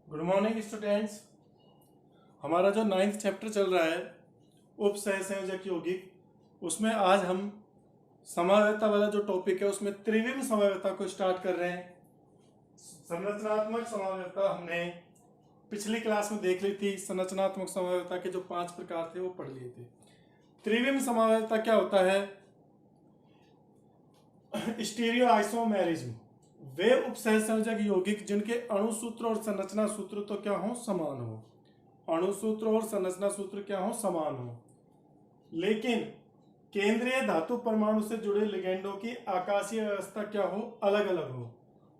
Good morning students. हमारा जो 9th chapter चल रहा है उप सहसंयोजक यौगिक, उसमें आज हम समावेयता वाला जो टॉपिक है उसमें त्रिविम समावेयता को स्टार्ट कर रहे हैं। संरचनात्मक समावेयता हमने पिछली क्लास में देख ली थी। संरचनात्मक समावेयता के जो 5 प्रकार थे वो पढ़ लिए थे। त्रिविम समावेयता क्या होता है? स्टीरियो आइसोमेरिज्म, वे उपसहसंयोजक यौगिक जिनके अणु सूत्र और संरचना सूत्र तो क्या हो, समान हो। अणु सूत्र और संरचना सूत्र क्या हो, समान हो, लेकिन केंद्रीय धातु परमाणु से जुड़े लिगेंडों की आकाशीय व्यवस्था क्या हो, अलग अलग हो।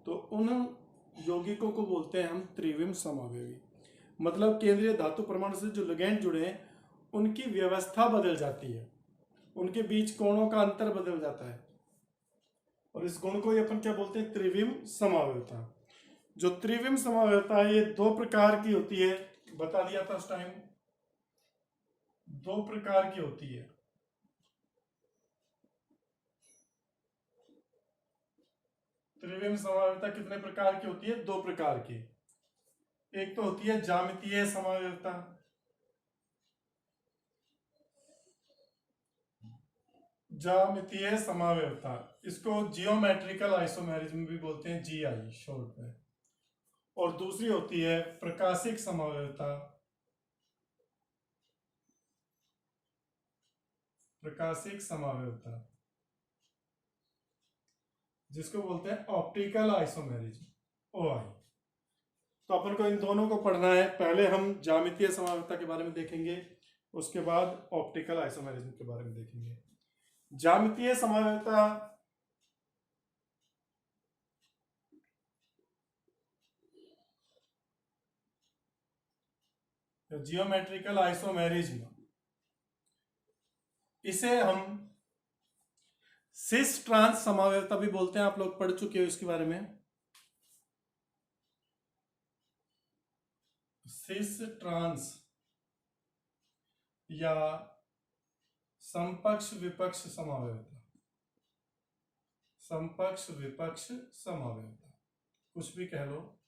तो उन यौगिकों को बोलते हैं हम त्रिविम समावयवी। मतलब केंद्रीय धातु परमाणु से जो लिगेंड जुड़े हैं उनकी व्यवस्था बदल जाती है, उनके बीच कोणों का अंतर बदल जाता है, और इस गुण को ही अपन क्या बोलते हैं, त्रिविम समावयवता। जो त्रिविम समावयवता है ये 2 प्रकार की होती है, बता दिया था उस टाइम। 2 प्रकार की होती है। त्रिविम समावयवता कितने प्रकार की होती है? 2 प्रकार की। एक तो होती है ज्यामितीय समावयवता। ज्यामितीय समावयवता, इसको जियोमेट्रिकल आइसोमेरिज्म भी बोलते हैं, जीआई शॉर्ट में। और दूसरी होती है प्रकाशिक समावयवता। प्रकाशिक समावयवता जिसको बोलते हैं ऑप्टिकल आइसोमेरिज्म, ओआई। तो अपन को इन दोनों को पढ़ना है। पहले हम ज्यामितीय समावयवता के बारे में देखेंगे, उसके बाद ऑप्टिकल आइसोमेरिज्म के बारे में देखेंगे। ज्यामितीय समावयवता जियोमेट्रिकल आइसोमेरिज्म, इसे हम सिस ट्रांस समावयवता भी बोलते हैं। आप लोग पढ़ चुके हो इसके बारे में। सिस ट्रांस या समपक्ष विपक्ष समावयवता, समपक्ष विपक्ष समावयवता, कुछ भी कह लो।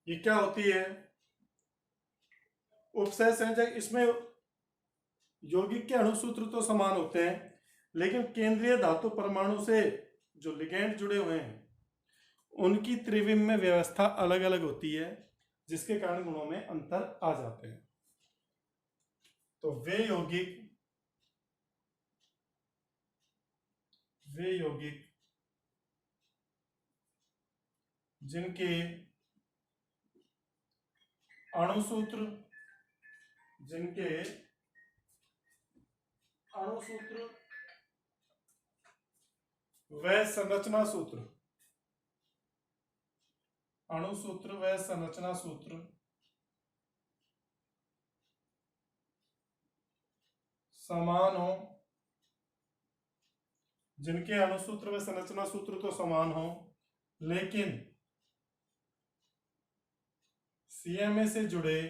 ये क्या होती है? उपसहसंयोजक, इसमें यौगिक के अणुसूत्र तो समान होते हैं, लेकिन केंद्रीय धातु परमाणु से जो लिगेंड जुड़े हुए हैं उनकी त्रिविम में व्यवस्था अलग अलग होती है, जिसके कारण गुणों में अंतर आ जाते हैं। तो वे यौगिक जिनके अणुसूत्र व संरचना सूत्र, अणुसूत्र व संरचना सूत्र समान हो, जिनके अणुसूत्र व संरचना सूत्र तो समान हो, लेकिन सीएमए से जुड़े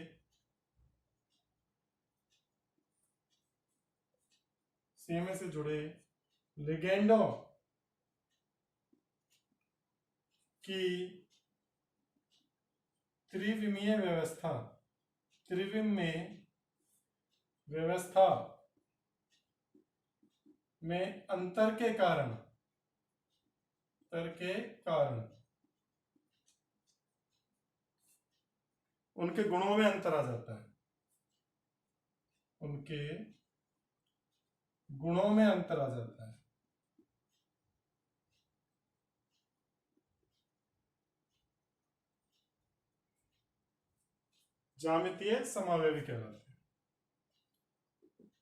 लिगेंडों की त्रिविमीय व्यवस्था, त्रिविम में व्यवस्था में अंतर के कारण उनके गुणों में अंतर आ जाता है, उनके गुणों में अंतर आ जाता है। ज्यामितीय समावयवी कहलाते हैं,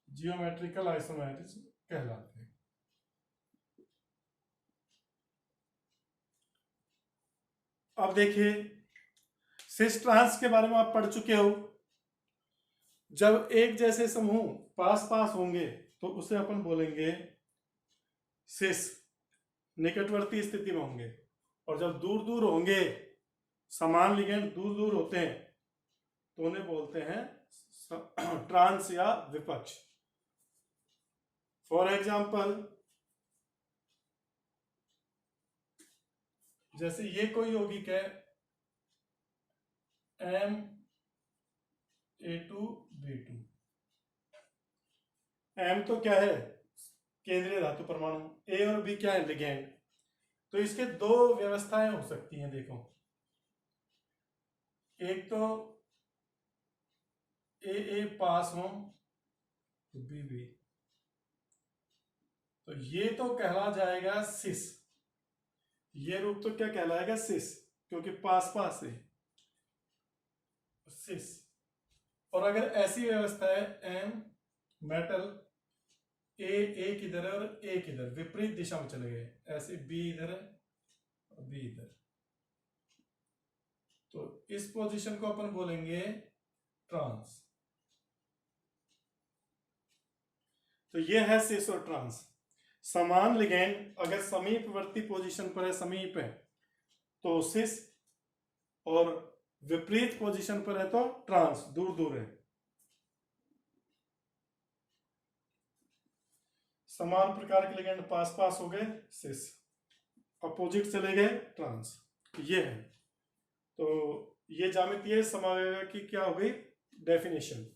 जियोमेट्रिकल आइसोमेरिज्म कहलाते हैं। अब देखिए, सिस ट्रांस के बारे में आप पढ़ चुके हो। जब एक जैसे समूह पास पास होंगे तो उसे अपन बोलेंगे सिस, निकटवर्ती स्थिति में होंगे। और जब दूर दूर होंगे, समान लिगेंड दूर दूर होते हैं, तो उन्हें बोलते हैं ट्रांस या विपक्ष। फॉर एग्जाम्पल, जैसे ये कोई यौगिक है MA2B2। M तो क्या है, केंद्रीय धातु परमाणु, A और B क्या है, लिगेंड। तो इसके दो व्यवस्थाएं हो सकती हैं, देखो, एक तो ए पास हो तो बी। तो ये तो कहला जाएगा सिस, ये रूप तो क्या कहलाएगा, सिस, क्योंकि पास पास है, सिस। और अगर ऐसी व्यवस्था है एम मेटल, ए किधर है और ए किधर, विपरीत दिशा में चले गए, ऐसे बी इधर है और बी इधर, तो इस पोजीशन को अपन बोलेंगे ट्रांस। तो ये है सिस और ट्रांस। समान लिगेंड अगर समीपवर्ती पोजीशन पर है, समीप है, तो सिस, और विपरीत पोजीशन पर है तो ट्रांस, दूर दूर है। समान प्रकार के लिगेंड पास पास हो गए सिस, अपोजिट चले गए ट्रांस, ये है। तो ये ज्यामितीय समवाय की क्या हो गई डेफिनेशन।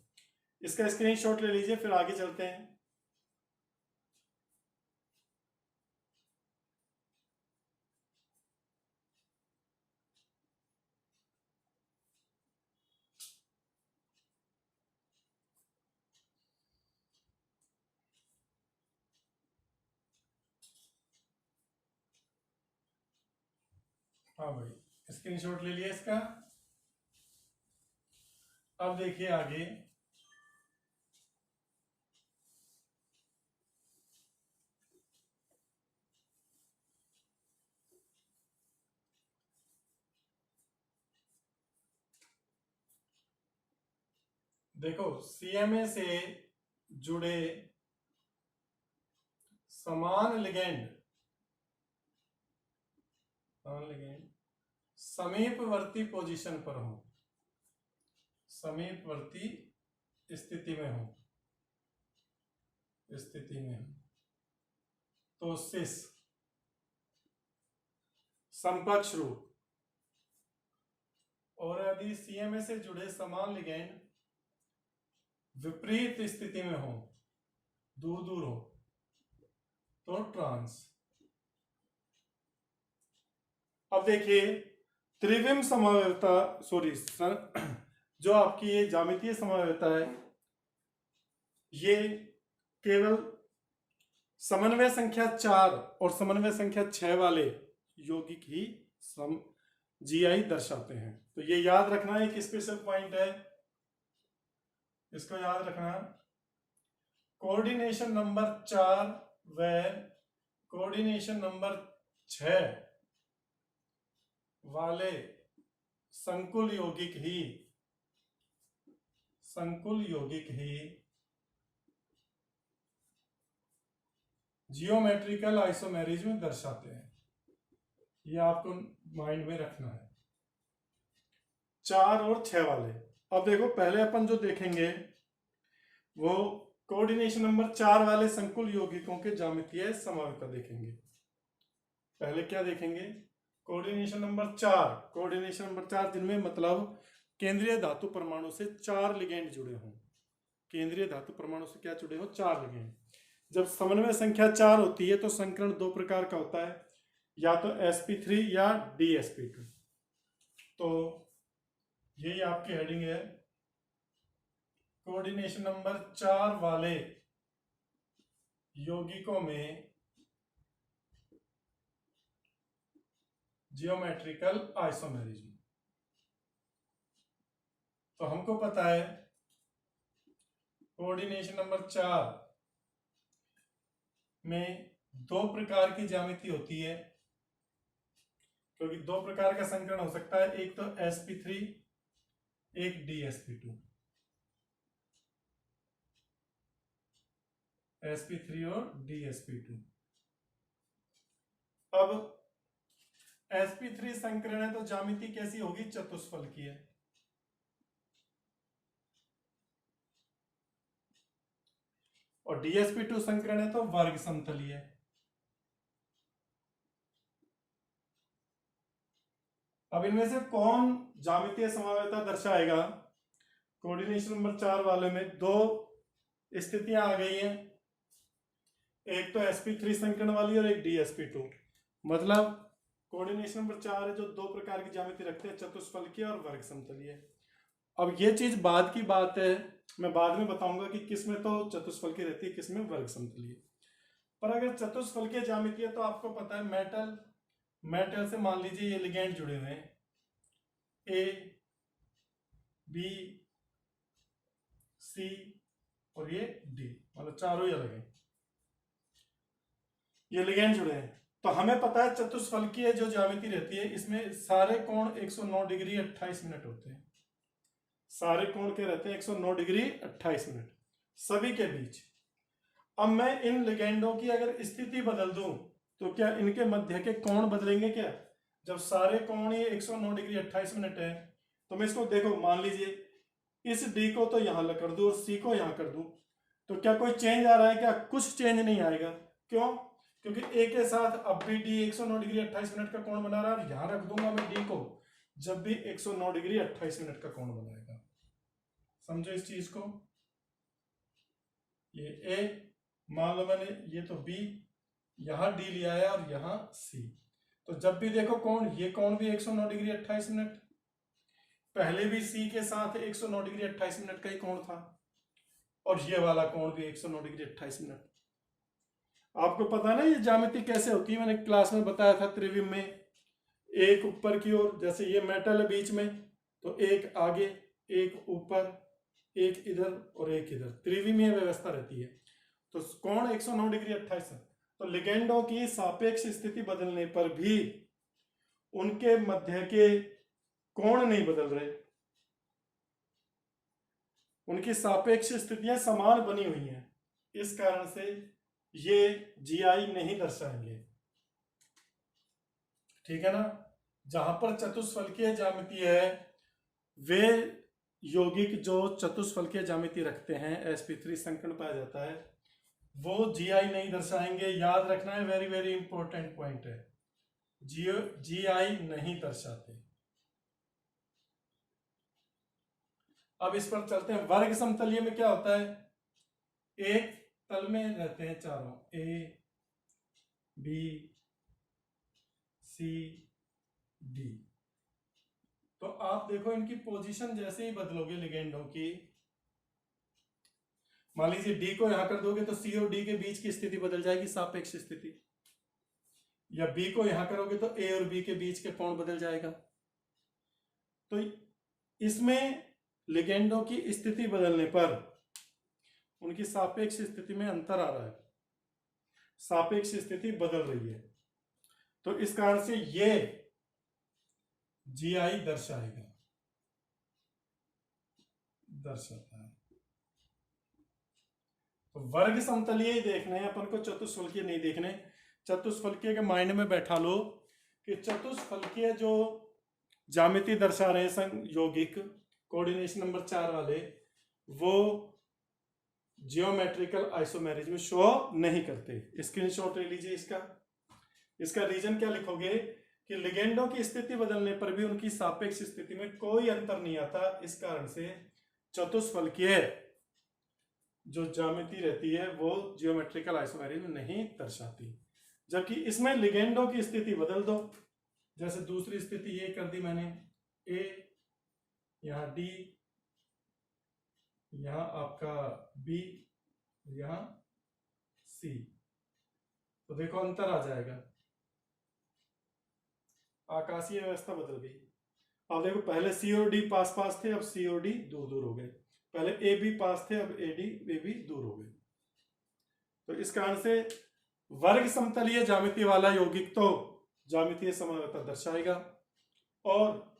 इसका स्क्रीनशॉट ले लीजिए, फिर आगे चलते हैं। हाँ भाई, स्क्रीनशॉट ले लिया इसका। अब देखिए आगे, देखो सीएमए से जुड़े समान लिगेंड समीपवर्ती पोजीशन पर हो, समीपवर्ती स्थिति में हो, तो सिस समकक्ष रूप। और यदि सीएमए से जुड़े समान लिगेंड विपरीत स्थिति में हो, दूर दूर हो, तो ट्रांस। अब देखिए त्रिविम समवायता, सॉरी जो आपकी ये ज्यामितीय समवायता है, ये केवल समन्वय संख्या 4 और समन्वय संख्या 6 वाले यौगिक ही जीआई दर्शाते हैं। तो ये याद रखना एक स्पेशल पॉइंट है, इसको याद रखना। कोऑर्डिनेशन नंबर 4 व कोऑर्डिनेशन नंबर 6 वाले संकुल यौगिक ही जियोमेट्रिकल आइसोमेरिज्म दर्शाते हैं। ये आपको माइंड में रखना है, 4 और 6 वाले। अब देखो पहले अपन जो देखेंगे वो कोऑर्डिनेशन नंबर 4 वाले संकुल यौगिकों के ज्यामितीय समवायता देखेंगे। पहले क्या देखेंगे, कोऑर्डिनेशन नंबर 4, जिनमें मतलब केंद्रीय धातु परमाणु से 4 लिगेंड जुड़े हों, केंद्रीय धातु परमाणु से क्या जुड़े हो, 4 लिगेंड। जब समन्वय संख्या 4 होती है तो संकरण 2 प्रकार का होता है, या तो sp3 या dsp2। तो यही आपकी हेडिंग है, कोऑर्डिनेशन नंबर 4 वाले यौगिकों में जियोमेट्रिकल आइसोमेरिज्म। तो हमको पता है कोऑर्डिनेशन नंबर 4 में 2 प्रकार की ज्यामिति होती है, क्योंकि 2 प्रकार का संकरण हो सकता है, एक तो sp3, एक dsp2, sp3 और dsp2। अब sp3 संकरण है तो ज्यामिति कैसी होगी, चतुष्फल की है। और dsp2 संकरण है तो वर्ग समतलीय है। अब इनमें से कौन ज्यामितीय समवायता दर्शाएगा? कोऑर्डिनेशन नंबर 4 वाले में दो स्थितियां आ गई हैं, एक तो sp3 संकर्ण वाली और एक dsp2। मतलब कोऑर्डिनेशन नंबर 4 है जो दो प्रकार की ज्यामिति रखते हैं, चतुष्फलकीय और वर्ग समतलीय। अब ये चीज बाद की बात है, मैं बाद में बताऊंगा कि किस में तो चतुष्फलकीय रहती है, किस में वर्ग समतलीय। पर अगर चतुष्फलकीय ज्यामिति है तो आपको पता है मेटल से मान लीजिए ये लिगेंड जुड़े हुए हैं, ए बी सी और ये डी, मतलब चारों ही अलग हैं, ये लिगेंड जुड़े हैं। तो हमें पता है चतुष्फलकीय जो ज्यामिति रहती है इसमें सारे कोण 109 डिग्री 28 मिनट होते हैं। सारे कोण के रहते हैं 109 डिग्री 28 मिनट सभी के बीच। अब मैं इन लिगेंडों की अगर स्थिति बदल दूं तो क्या इनके मध्य के कोण बदलेंगे क्या? जब सारे कोण ही 109 डिग्री 28 मिनट है तो मैं इसको देखो, मान लीजिए इस डी को तो यहां कर दूं और सी को यहां कर दूं, तो क्या कोई चेंज आ रहा है? क्या कुछ चेंज नहीं आएगा। क्यों? क्योंकि ए के साथ अब भी डी 109 डिग्री 28 मिनट का कोण बना रहा है, यहां रख दूंगा मैं डी को, जब भी 109 डिग्री 28 मिनट का कोण बनाएगा। समझो इस चीज को। ये ए, मान लो मैंने ये तो बी, यहां डी लिया है और यहां सी, तो जब भी देखो कोण, ये कोण भी 109 डिग्री 28 मिनट, पहले भी सी के साथ 109 डिग्री 28 मिनट का ही कोण था, और ये वाला कोण भी 109 डिग्री 28 मिनट। आपको पता है ना ये ज्यामिति कैसे होती है, मैंने क्लास में बताया था त्रिविम में, एक ऊपर की ओर, जैसे ये मेटल है बीच में, तो एक आगे, एक ऊपर, एक इधर और एक इधर, त्रिविमीय व्यवस्था रहती है। तो कोण 109 डिग्री 28 है। तो लिगेंडों की सापेक्ष स्थिति बदलने पर भी उनके मध्य के कोण नहीं बदल रहे, उनकी सापेक्ष स्थितियां समान बनी हुई हैं। इस कारण से ये जीआई नहीं दर्शाएंगे, ठीक है ना। जहां पर चतुष्फलकीय ज्यामिति है वे यौगिक जो चतुष्फलकीय ज्यामिति रखते हैं, sp3 संकर्ण पाया जाता है, वो जीआई नहीं दर्शाएंगे। याद रखना है, वेरी वेरी इंपॉर्टेंट पॉइंट है, जीआई नहीं दर्शाते। अब इस पर चलते हैं। वर्ग समतलीय में क्या होता है? एक तल में रहते हैं चारों, ए बी सी डी। तो आप देखो इनकी पोजीशन जैसे ही बदलोगे लिगेंडों की, मान लीजिए डी को यहां कर दोगे तो सी और डी के बीच की स्थिति बदल जाएगी, सापेक्ष स्थिति। या बी को यहां करोगे तो ए और बी के बीच के कोण बदल जाएगा। तो इसमें लिगेंडों की स्थिति बदलने पर उनकी सापेक्ष स्थिति में अंतर आ रहा है, सापेक्ष स्थिति बदल रही है। तो इस कारण से ये जीआई दर्शाता है। तो वर्ग समतलीय ही देखने हैं अपन को, चतुष्फलकीय नहीं देखने। चतुष्फलकीय के माइंड में बैठा लो कि चतुष्फलकीय जो ज्यामिति दर्शा रहे हैं यौगिक कोऑर्डिनेशन नंबर 4 वाले, वो जियोमेट्रिकल आइसोमेरिज्म शो नहीं करते। स्क्रीनशॉट ले लीजिए इसका रीजन क्या लिखोगे कि लिगेंडों की स्थिति बदलने पर भी उनकी सापेक्ष स्थिति में कोई अंतर नहीं आता। इस कारण से चतुष्फलकीय जो ज्यामिति रहती है वो जियोमेट्रिकल आइसोमेरिज्म नहीं दर्शाती। जबकि इसमें लिगेंडों की स्थिति बदल दो, जैसे दूसरी स्थिति ये कर दी मैंने, ए, यहां डी, यहां आपका बी, यहां सी, तो देखो अंतर आ जाएगा, आकाशीय व्यवस्था बदल गई। अब देखो पहले सी और डी पास पास थे, अब सी और डी दूर दूर हो गए। पहले ए बी पास थे, अब ए बी दूर हो गए। तो इस कारण से वर्ग समतलीय ज्यामिति वाला यौगिक तो ज्यामितीय समवायता दर्शाएगा, और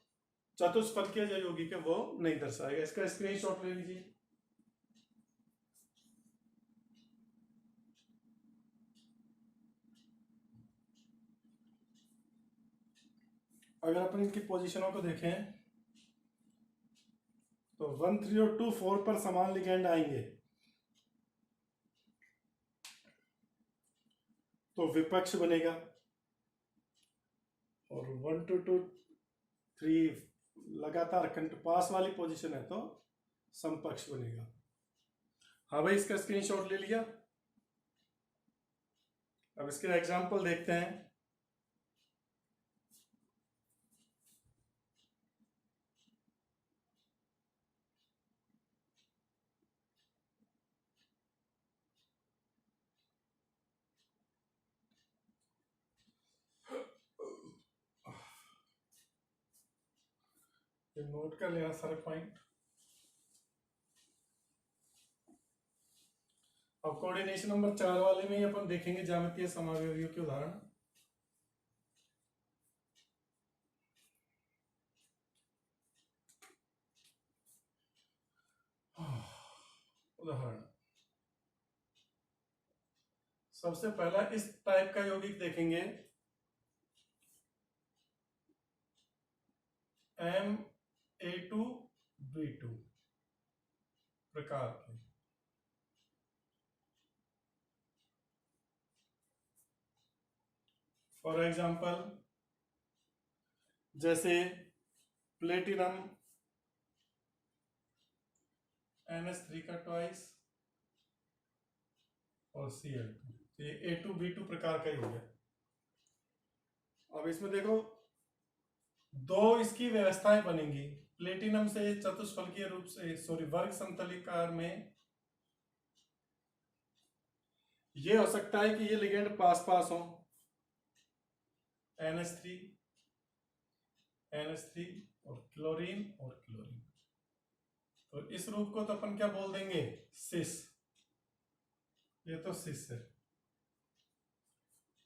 चतुष्फलकीय जो यौगिक है वो नहीं दर्शाएगा। इसका स्क्रीनशॉट ले लीजिए। अगर अपन इनकी पोजीशनों को देखें तो 1 3 और 2 4 पर समान लिगेंड आएंगे, तो विपक्ष बनेगा। और 1 2 2 थ्री लगातार पास वाली पोजीशन है तो समपक्ष बनेगा। हाँ भाई, इसका स्क्रीनशॉट ले लिया। अब इसके एग्जाम्पल देखते हैं। नोट कर लेना सारे पॉइंट। अब कोऑर्डिनेशन नंबर 4 वाले में ही अपन देखेंगे ज्यामितीय समावयवियों के उदाहरण। उदाहरण सबसे पहला इस टाइप का यौगिक देखेंगे, MA2B2 प्रकार के। फॉर एग्जाम्पल जैसे प्लेटिनम NH3 का ट्वाइस और Cl2, ये A2B2 प्रकार का ही हो गया। अब इसमें देखो दो इसकी व्यवस्थाएं बनेंगी। प्लेटिनम से चतुष्फलकीय रूप से वर्ग समतलिकार में ये हो सकता है कि ये लिगेंड पास पास हो, NH3 और क्लोरीन और क्लोरीन। तो इस रूप को तो अपन क्या बोल देंगे, सिस। ये तो सिस है।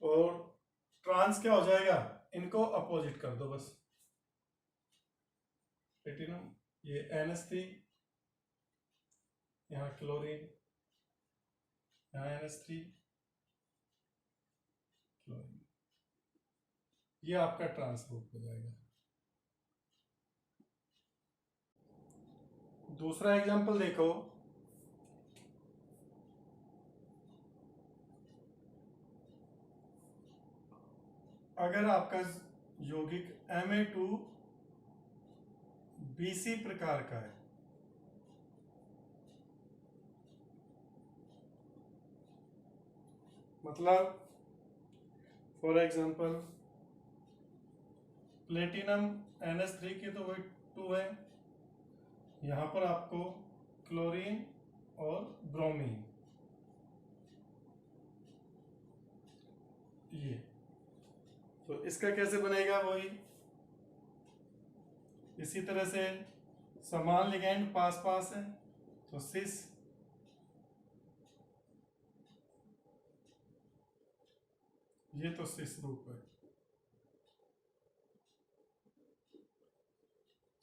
और ट्रांस क्या हो जाएगा, इनको अपोजिट कर दो बस। प्लेटिनम ये NH3, यहाँ क्लोरीन, यहाँ NH3 क्लोरीन, ये आपका ट्रांस रूप हो जाएगा। दूसरा एग्जांपल देखो, अगर आपका यौगिक Ma2BC प्रकार का है, मतलब फॉर एग्जांपल प्लेटिनम NH3 की तो वही 2 है, यहां पर आपको क्लोरीन और ब्रोमीन, ये तो इसका कैसे बनेगा, वही इसी तरह से समान लिगेंड पास पास है तो सिस, ये तो सिस रूप है।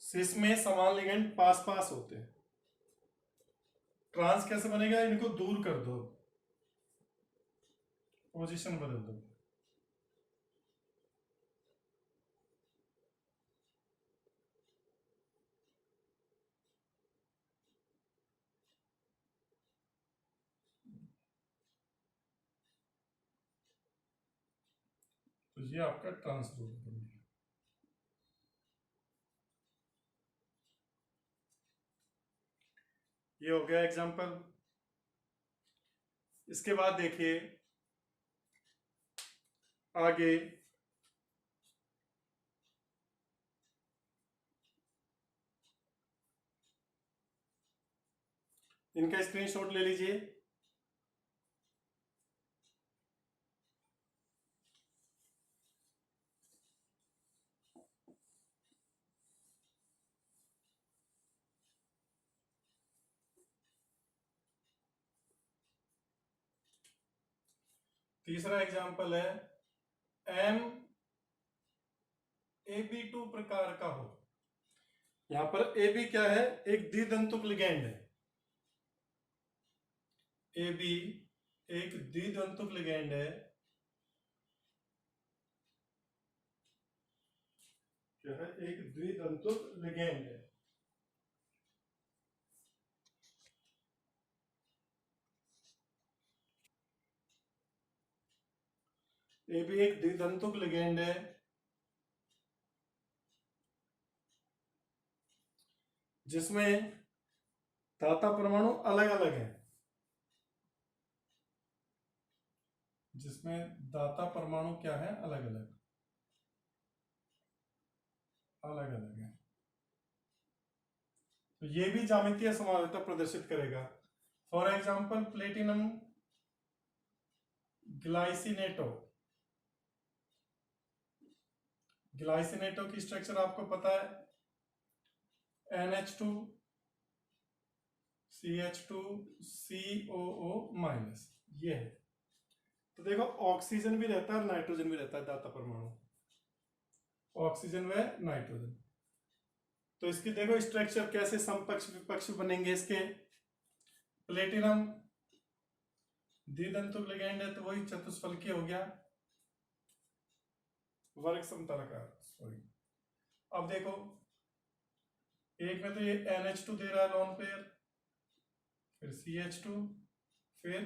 सिस में समान लिगेंड पास पास होते हैं। ट्रांस कैसे बनेगा, इनको दूर कर दो, पोजीशन बदल दो। तो ये आपका ट्रांस रूप बन गया। ये हो गया एग्जांपल। इसके बाद देखिए आगे, इनका स्क्रीनशॉट ले लीजिए। तीसरा एग्जांपल है MAB2 प्रकार का हो। यहां पर AB क्या है, एक द्विदंतुक लिगेंड है। AB एक द्विदंतुक लिगेंड है, क्या है, एक द्विदंतुक लिगेंड है। AB एक द्विदंतुक लिगेंड है जिसमें दाता परमाणु अलग अलग हैं, जिसमें दाता परमाणु क्या है, अलग अलग अलग अलग है। तो ये भी ज्यामितीय समावेशिता प्रदर्शित करेगा। For example platinum glycinato, glycinato की स्ट्रक्चर आपको पता है, NH2 CH2 COO माइनस, ये है। तो देखो ऑक्सीजन भी रहता है और नाइट्रोजन भी रहता है दाता परमाणु, ऑक्सीजन व नाइट्रोजन। तो इसकी देखो स्ट्रक्चर कैसे समपक्ष विपक्ष बनेंगे इसके। प्लेटिनम द्वितंतुक लिगैंड है तो वही चतुष्फलकीय हो गया, वर्ग समतलाकार, सॉरी। अब देखो एक में तो ये NH2 दे रहा है लोन पेयर, फिर CH2, फिर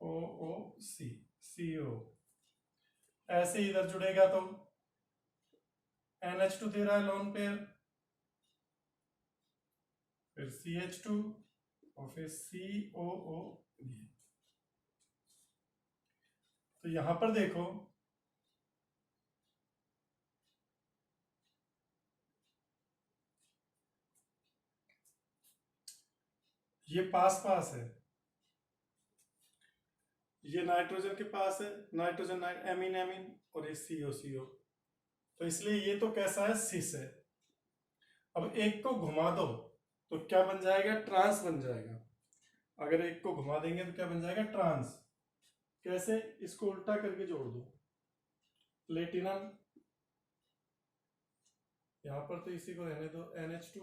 OOC CO, ऐसे इधर जुड़ेगा तो NH2 दे रहा है लोन पेयर, फिर CH2 और फिर COO। तो यहां पर देखो ये पास पास है, ये नाइट्रोजन के पास है, नाइट्रोजन एमीन एमीन, और ये CO CO, तो इसलिए ये तो कैसा है, सिस है। अब एक को घुमा दो तो क्या बन जाएगा, ट्रांस बन जाएगा। अगर एक को घुमा देंगे तो क्या बन जाएगा, ट्रांस। कैसे, इसको उल्टा करके जोड़ दो, प्लेटिनम यहां पर तो इसी को रहने दो NH2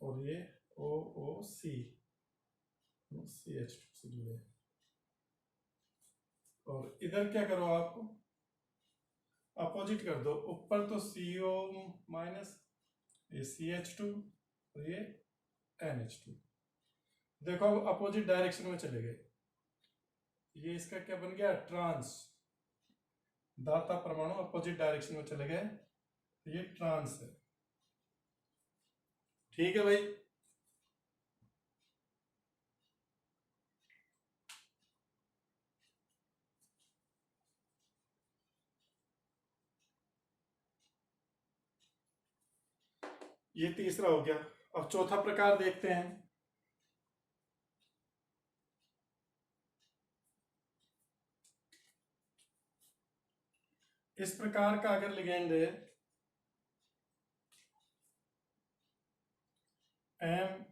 और ये OOC CH2 से जुड़े, और इधर क्या करो आप, अपोजिट कर दो, ऊपर तो CO माइनस, ये CH2 और ये NH2। देखो अब अपोजिट डायरेक्शन में चले गए, ये इसका क्या बन गया, ट्रांस। दाता परमाणु अपोजिट डायरेक्शन में चले गए, ये ट्रांस है। ठीक है भाई। ये तीसरा हो गया। अब चौथा प्रकार देखते हैं। इस प्रकार का अगर लिगेंड है MABCD,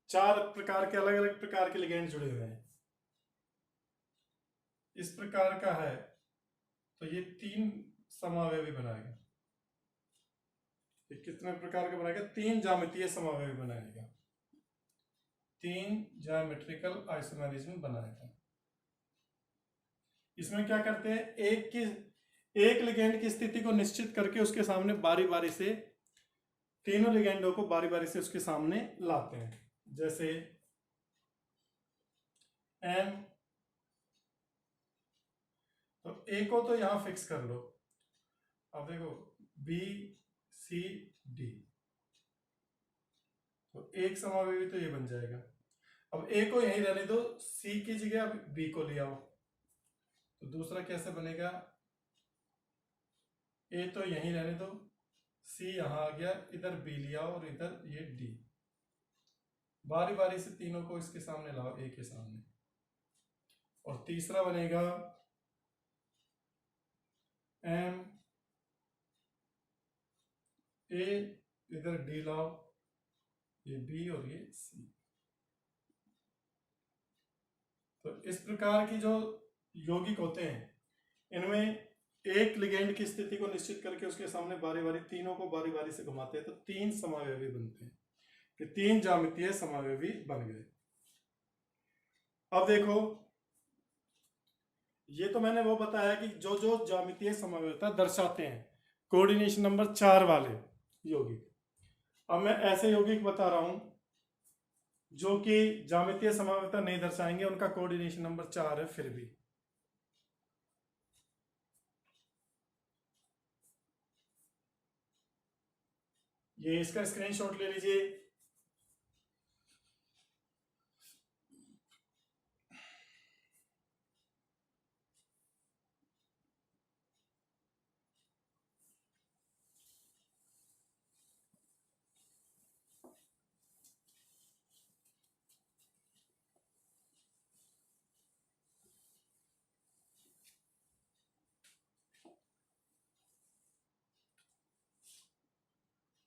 चार प्रकार के अलग अलग प्रकार के लिगेंड जुड़े हुए हैं, इस प्रकार का है तो ये तीन समावयवी बनाएगा। ये कितने प्रकार का बनाएगा, तीन ज्यामितीय समावयवी बनाएगा, तीन ज्यामेट्रिकल आइसोमेरिज्म बनाएगा। इसमें क्या करते हैं, एक लिगेंड की स्थिति को निश्चित करके उसके सामने बारी बारी से तीनों लिगेंडों को बारी बारी से उसके सामने लाते हैं। जैसे M, तो A को तो यहां फिक्स कर लो। अब देखो BCD, तो एक समावयवी तो ये बन जाएगा। अब A को यहीं रहने दो, C की जगह अब B को ले आओ, तो दूसरा कैसे बनेगा, A तो यहीं रहने दो, C यहां आ गया, इधर B लिया और इधर ये D, बारी बारी से तीनों को इसके सामने लाओ, A के सामने। और तीसरा बनेगा M A, इधर D लाओ, ये B और ये C। तो इस प्रकार की जो यौगिक होते हैं इनमें एक लिगेंड की स्थिति को निश्चित करके उसके सामने बारी बारी तीनों को बारी बारी से घुमाते हैं, तो तीन समावयवी बनते हैं, कि तीन ज्यामितीय समावयवी बन गए। अब देखो ये तो मैंने वो बताया कि जो जो ज्यामितीय समावयवता दर्शाते हैं, कोऑर्डिनेशन नंबर 4 वाले यौगिक। अब मैं ऐसे यौगिक बता रहा हूं जो कि ज्यामितीय समावयवता नहीं दर्शाएंगे, उनका कोऑर्डिनेशन नंबर 4 है फिर भी। ये इसका स्क्रीनशॉट ले लीजिए।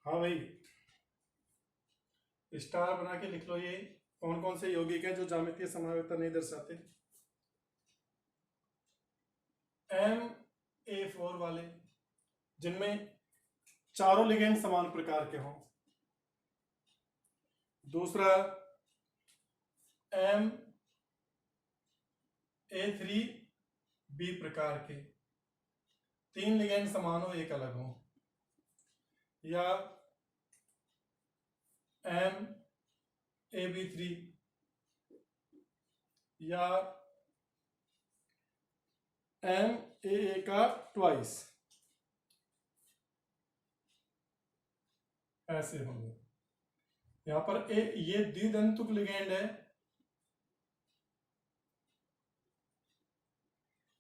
हाँ भाई, स्टार बना के लिख लो ये कौन कौन से यौगिक हैं जो ज्यामितीय समावेशिता नहीं दर्शाते। MA4 वाले जिनमें चारों लिगेंड समान प्रकार के हों। दूसरा MA3B प्रकार के, 3 लिगेंड समान हो एक अलग हो। या MAB3 या MAA का ट्वाइस, ऐसे होंगे। यहां पर ये द्विदंतुक लिगेंड है,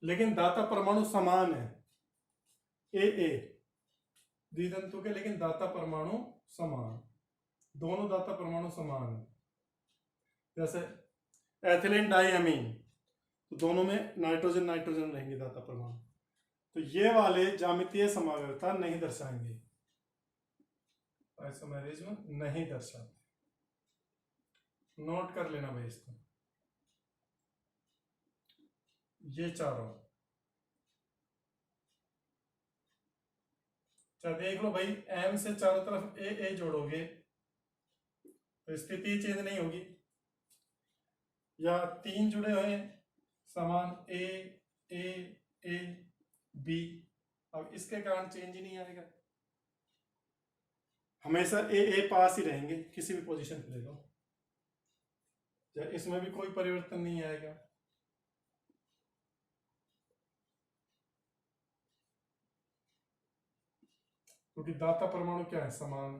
लेकिन दाता परमाणु समान है। AA द्विदंतुक है लेकिन दाता परमाणु समान, दोनों दाता परमाणु समान है। जैसे एथिलीन डाइअमीन, तो दोनों में नाइट्रोजन नाइट्रोजन रहेंगे दाता परमाणु, तो ये वाले ज्यामितीय समावेशिता नहीं दर्शाएंगे, आइसोमेरिज्म नहीं दर्शाते। नोट कर लेना भाई इसको। ये चारों अच्छा देख लो भाई, M से चारों तरफ AA जोड़ोगे तो स्थिति चेंज नहीं होगी। या 3 जुड़े हुए समान A A A B, अब इसके कारण चेंज ही नहीं आएगा, हमेशा AA पास ही रहेंगे किसी भी पोजीशन पे ले लो, इसमें भी कोई परिवर्तन नहीं आएगा। क्योंकि दाता परमाणु क्या है, समान,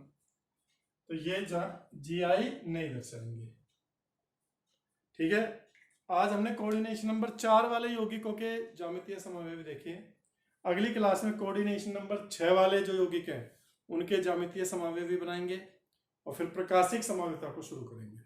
तो ये GI नहीं दर्शाएंगे। ठीक है, आज हमने कोऑर्डिनेशन नंबर 4 वाले यौगिकों के ज्यामितीय समावेश देखे। अगली क्लास में कोऑर्डिनेशन नंबर 6 वाले जो यौगिक हैं उनके ज्यामितीय समावेश भी बनाएंगे और फिर प्रकाशिक समावेशिता को शुरू करेंगे।